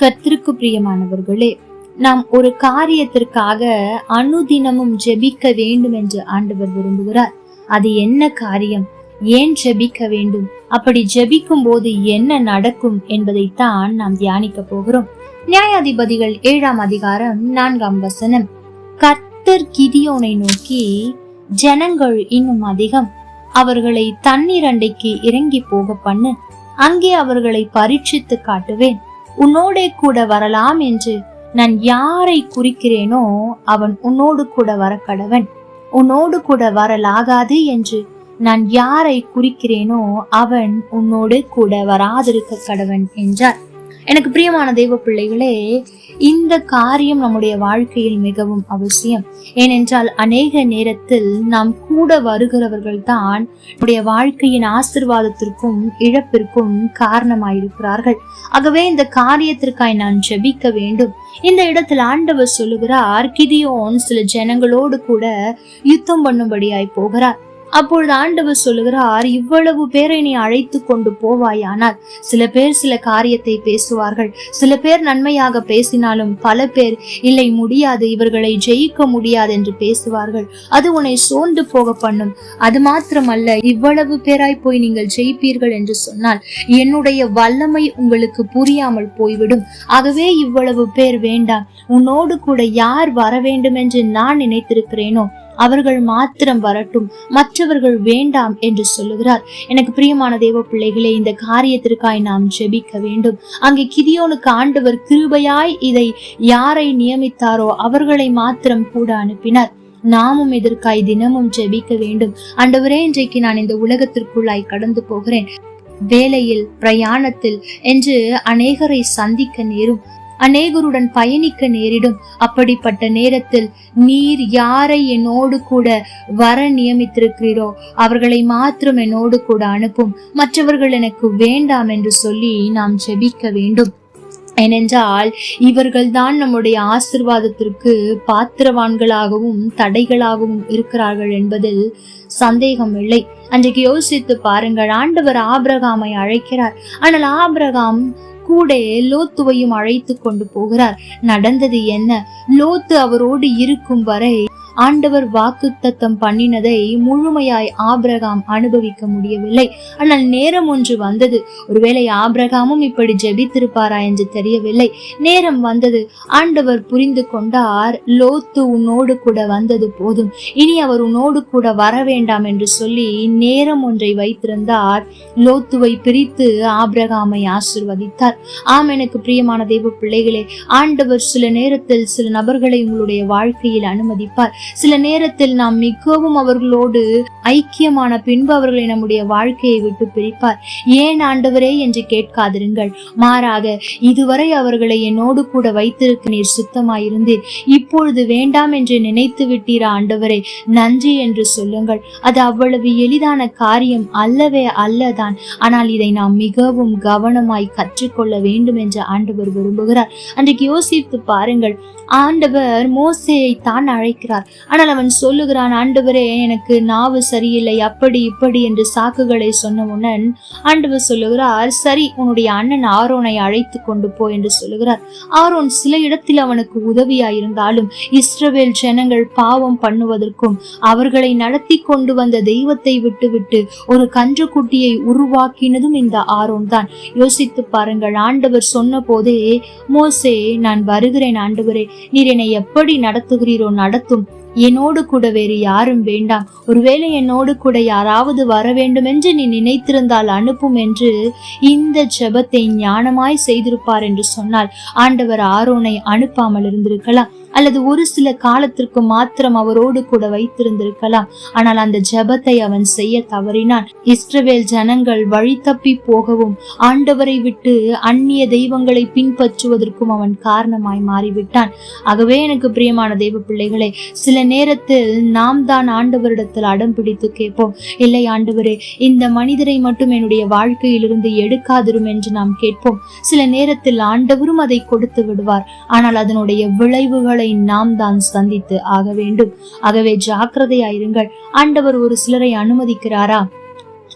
கர்த்தருக்கு பிரியமானவர்களே, நாம் ஒரு காரியத்திற்காக அனுதினமும் ஜெபிக்க வேண்டும் என்று ஆண்டவர் விரும்புகிறார். அது என்ன காரியம், ஏன் ஜெபிக்க வேண்டும், அப்படி ஜெபிக்கும் போது என்ன நடக்கும் என்பதைத்தான் நாம் தியானிக்க போகிறோம். நியாயாதிபதிகள் 7ஆம் அதிகாரம் 4ஆம் வசனம். கர்த்தர் கிதியோனை நோக்கி, ஜனங்கள் இன்னும் அதிகம், அவர்களை தண்ணீர் அண்டைக்கு இறங்கி போக பண்ணு, அங்கே அவர்களை பரீட்சித்து காட்டுவேன், உன்னோடே கூட வரலாம் என்று நான் யாரை குறிக்கிறேனோ அவன் உன்னோடு கூட வர கடவன், உன்னோடு கூட வரலாகாது என்று நான் யாரை குறிக்கிறேனோ அவன் உன்னோடு கூட வராதிருக்க கடவன் என்றார். எனக்கு பிரியமான தெய்வ பிள்ளைகளே, இந்த காரியம் நம்முடைய வாழ்க்கையில் மிகவும் அவசியம். ஏனென்றால் அநேக நேரத்தில் நாம் கூட வருகிறவர்கள் தான் நம்முடைய வாழ்க்கையின் ஆசீர்வாதத்திற்கும் இழப்பிற்கும் காரணமாயிருக்கிறார்கள். ஆகவே இந்த காரியத்திற்காய் நான் ஜெபிக்க வேண்டும். இந்த இடத்தில் ஆண்டவர் சொல்லுகிறார், கிதியோன் சில ஜனங்களோடு கூட யுத்தம் பண்ணும்படியாய் போகிறார். அப்பொழுது ஆண்டவர் சொல்லுகிறார், இவ்வளவு பேரை நீ அழைத்து கொண்டு போவாயானால் சில பேர் சில காரியத்தை பேசுவார்கள், சில பேர் நன்மையாக பேசினாலும் பல பேர் இல்லை முடியாது, இவர்களை ஜெயிக்க முடியாது என்று பேசுவார்கள். அது உன்னை சோர்ந்து போக பண்ணும். அது மாத்திரமல்ல, இவ்வளவு பேராய் போய் நீங்கள் ஜெயிப்பீர்கள் என்று சொன்னால் என்னுடைய வல்லமை உங்களுக்கு புரியாமல் போய்விடும். ஆகவே இவ்வளவு பேர் வேண்டாம், உன்னோடு கூட யார் வர வேண்டும் என்று நான் நினைத்திருக்கிறேனோ அவர்கள் மாத்திரம் வரட்டும், மற்றவர்கள் வேண்டாம் என்று சொல்லுகிறார். எனக்கு பிரியமான தேவ பிள்ளைகளே, இந்த காரியத்திற்காய் நாம் ஜெபிக்க வேண்டும். அங்கே கிதியோனுக்கு ஆண்டவர் கிருபையாய் இதை யாரை நியமித்தாரோ அவர்களை மாத்திரம் கூட அனுப்பினார். நாமும் இதற்காய் தினமும் ஜெபிக்க வேண்டும். ஆண்டவரே, இன்றைக்கு நான் இந்த உலகத்திற்குள்ளாய் கடந்து போகிறேன், வேலையில், பிரயாணத்தில் என்று அநேகரை சந்திக்க நேரும், அநேகருடன் பயணிக்க நேரிடும். அப்படிப்பட்ட நேரத்தில் நீர் யாரை என்னோடு கூட வர நியமித்திருக்கிறீரோ அவர்களை மாத்திரம் என்னோடு கூட அனுப்பும், மற்றவர்கள் எனக்கு வேண்டாம் என்று சொல்லி நாம் ஜெபிக்க வேண்டும். ஏனென்றால் இவர்கள் தான் நம்முடைய ஆசீர்வாதத்திற்கு பாத்திரவான்களாகவும் தடைகளாகவும் இருக்கிறார்கள் என்பதில் சந்தேகம் இல்லை. அன்றைக்கு யோசித்து பாருங்கள், ஆண்டவர் ஆபிரகாமை அழைக்கிறார். ஆனால் ஆபிரகாம் கூட லோத்துவையும் அழைத்து கொண்டு போகிறார். நடந்தது என்ன? லோத்து அவரோடு இருக்கும் வரை ஆண்டவர் வாக்குத்தத்தம் பண்ணினதை முழுமையாய் ஆபிரகாம் அனுபவிக்க முடியவில்லை. ஆனால் நேரம் ஒன்று வந்தது. ஒருவேளை ஆபிரகாமும் இப்படி ஜெபித்திருப்பாரா என்று தெரியவில்லை. நேரம் வந்தது. ஆண்டவர் புரிந்து கொண்டார், லோத்து உன்னோடு கூட வந்தது போதும், இனி அவர் உன்னோடு கூட வர வேண்டாம் என்று சொல்லி நேரம் ஒன்றை வைத்திருந்தார். லோத்துவை பிரித்து ஆபிரகாமை ஆசீர்வதித்தார். ஆம், எனக்கு பிரியமான தெய்வ பிள்ளைகளே, ஆண்டவர் சில நேரத்தில் சில நபர்களை உங்களுடைய வாழ்க்கையில் அனுமதிப்பார். சில நேரத்தில் நாம் மிகவும் அவர்களோடு ஐக்கியமான பின்பு அவர்களை நம்முடைய வாழ்க்கையை விட்டு பிரிப்பார். ஏன் ஆண்டவரே என்று கேட்காதிருங்கள். மாறாக, இதுவரை அவர்களை என்னோடு கூட வைத்திருக்க நீர் சுத்தமாயிருந்தீர், இப்பொழுது வேண்டாம் என்று நினைத்து விட்டீரா ஆண்டவரே, நன்றி என்று சொல்லுங்கள். அது அவ்வளவு எளிதான காரியம் அல்லவே அல்லதான். ஆனால் இதை நாம் மிகவும் கவனமாய் கற்றுக்கொள்ள வேண்டும் என்று ஆண்டவர் விரும்புகிறார். அன்றைக்கு யோசித்து பாருங்கள், ஆண்டவர் மோசேயை தான் அழைக்கிறார். ஆனால் அவன் சொல்லுகிறான், ஆண்டவரே எனக்கு நாவு சரியில்லை, அப்படி இப்படி என்று சாக்குகளை சொன்னவுடன் ஆண்டவர் சொல்லுகிறார், சரி உன்னுடைய அண்ணன் ஆரோனை அழைத்து கொண்டு போ என்று சொல்லுகிறார். ஆரோன் சில இடத்தில் அவனுக்கு இருந்தாலும் இஸ்ரவேல் ஜனங்கள் பாவம் பண்ணுவதற்கும் அவர்களை நடத்தி கொண்டு வந்த தெய்வத்தை விட்டுவிட்டு ஒரு கன்றுக்குட்டியை உருவாக்கினதும் இந்த ஆரோன் தான். யோசித்து பாருங்கள், ஆண்டவர் சொன்ன போதே, மோசே நான் வருகிறேன் ஆண்டவரே, நீர் என்னை எப்படி நடத்துகிறீரோ நடத்தும், என்னோடு கூட வேறு யாரும் வேண்டாம், ஒருவேளை என்னோடு கூட யாராவது வர வேண்டும் என்று நீ நினைத்திருந்தால் அனுப்பும் என்று இந்த ஜெபத்தை ஞானமாய் செய்திருப்பார் என்று சொன்னால் ஆண்டவர் ஆரோனை அனுப்பாமல் இருந்திருக்கலாம், அல்லது ஒரு சில காலத்திற்கு மாத்திரம் அவரோடு கூட வைத்திருந்திருக்கலாம். ஆனால் அந்த ஜெபத்தை அவன் செய்ய தவறினான். இஸ்ரவேல் ஜனங்கள் வழி தப்பி போகவும் ஆண்டவரை விட்டு அந்நிய தெய்வங்களை பின்பற்றுவதற்கும் அவன் காரணமாய் மாறிவிட்டான். ஆகவே எனக்கு பிரியமான தெய்வ பிள்ளைகளே, சில நேரத்தில் நாம் தான் ஆண்டவரிடத்தில் அடம் பிடித்து கேட்போம், இல்லை ஆண்டவரே இந்த மனிதரை மட்டும் என்னுடைய வாழ்க்கையிலிருந்து எடுக்காதிரும் என்று நாம் கேட்போம். சில நேரத்தில் ஆண்டவரும் அதை கொடுத்து விடுவார். ஆனால் அதனுடைய விளைவுகளை நாம் தான் சந்தித்து ஆக வேண்டும். ஆகவே ஜாக்கிரதையாயிருங்கள். ஆண்டவர் ஒரு சிலரை அனுமதிக்கிறாரா?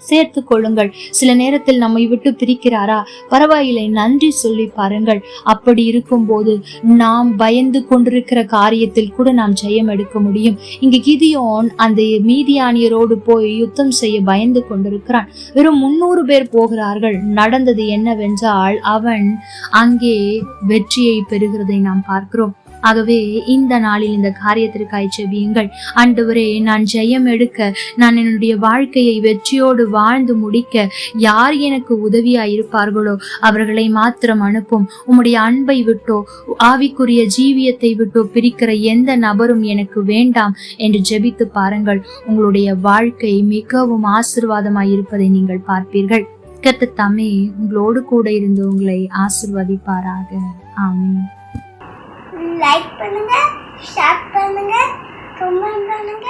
சேர்த்து கொள்ளுங்கள். சில நேரத்தில் நம்மை விட்டு பிரிக்கிறாரா, பரவாயில்லை, நன்றி சொல்லி பாருங்கள். அப்படி இருக்கும் போது நாம் பயந்து கொண்டிருக்கிற காரியத்தில் கூட நாம் ஜெயம் எடுக்க முடியும். இங்க கிதியோன் அந்த மீதியானியரோடு போய் யுத்தம் செய்ய பயந்து கொண்டிருக்கிறான். வெறும் 300 பேர் போகிறார்கள். நடந்தது என்னவென்றால் அவன் அங்கே வெற்றியை பெறுகிறதை நாம் பார்க்கிறோம். ஆகவே இந்த நாளில் இந்த காரியத்திற்காய் ஜெபியுங்கள். ஆண்டவரே, நான் ஜெயம் எடுக்க, நான் என்னுடைய வாழ்க்கையை வெற்றியோடு வாழ்ந்து முடிக்க யார் எனக்கு உதவியா இருப்பார்களோ அவர்களை மாத்திரம் அனுப்பும். உம்முடைய அன்பை விட்டோ ஆவிக்குரிய ஜீவியத்தை விட்டோ பிரிக்கிற எந்த நபரும் எனக்கு வேண்டாம் என்று ஜெபித்து பாருங்கள். உங்களுடைய வாழ்க்கை மிகவும் ஆசீர்வாதமாய் இருப்பதை நீங்கள் பார்ப்பீர்கள். கர்த்தர் தாமே உங்களோடு கூட இருந்து உங்களை ஆசீர்வதிப்பாராக. ஆமென். லைக் பண்ணுங்க, ஷேர் பண்ணுங்க, கமெண்ட் பண்ணுங்க.